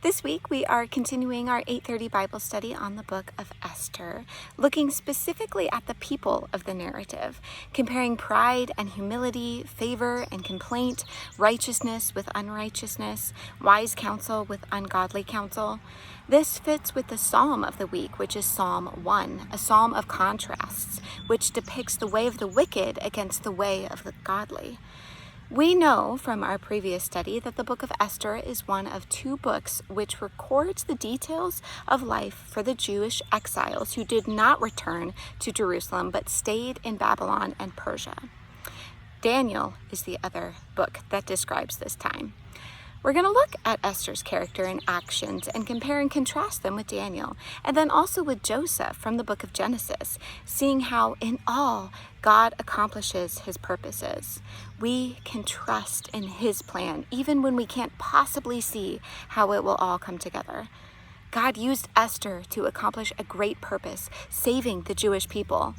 This week we are continuing our 8:30 Bible study on the book of Esther, looking specifically at the people of the narrative, comparing pride and humility, favor and complaint, righteousness with unrighteousness, wise counsel with ungodly counsel. This fits with the psalm of the week, which is Psalm 1, a psalm of contrasts, which depicts the way of the wicked against the way of the godly. We know from our previous study that the book of Esther is one of two books which records the details of life for the Jewish exiles who did not return to Jerusalem but stayed in Babylon and Persia. Daniel is the other book that describes this time. We're going to look at Esther's character and actions and compare and contrast them with Daniel, and then also with Joseph from the book of Genesis, seeing how in all God accomplishes his purposes. We can trust in his plan, even when we can't possibly see how it will all come together. God used Esther to accomplish a great purpose, saving the Jewish people.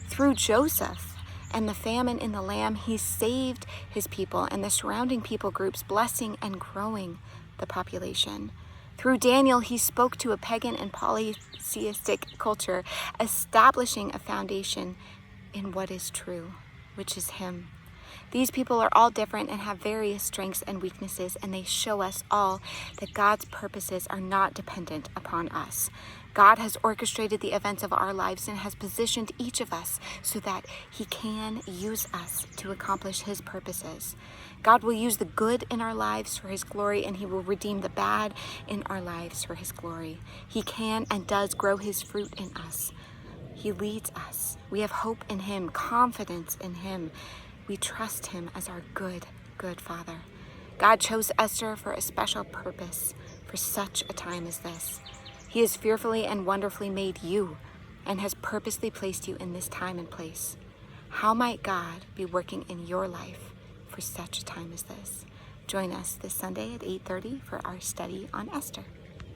Through Joseph and the famine in the land, he saved his people and the surrounding people groups, blessing and growing the population. Through Daniel, he spoke to a pagan and polytheistic culture, establishing a foundation in what is true, which is him. These people are all different and have various strengths and weaknesses, and they show us all that God's purposes are not dependent upon us. God has orchestrated the events of our lives and has positioned each of us so that he can use us to accomplish his purposes. God will use the good in our lives for his glory, and he will redeem the bad in our lives for his glory. He can and does grow his fruit in us. He leads us. We have hope in him, confidence in him. We trust him as our good Father. God chose Esther for a special purpose, for such a time as this. He has fearfully and wonderfully made you and has purposely placed you in this time and place. How might God be working in your life for such a time as this? Join us this Sunday at 8:30 for our study on Esther.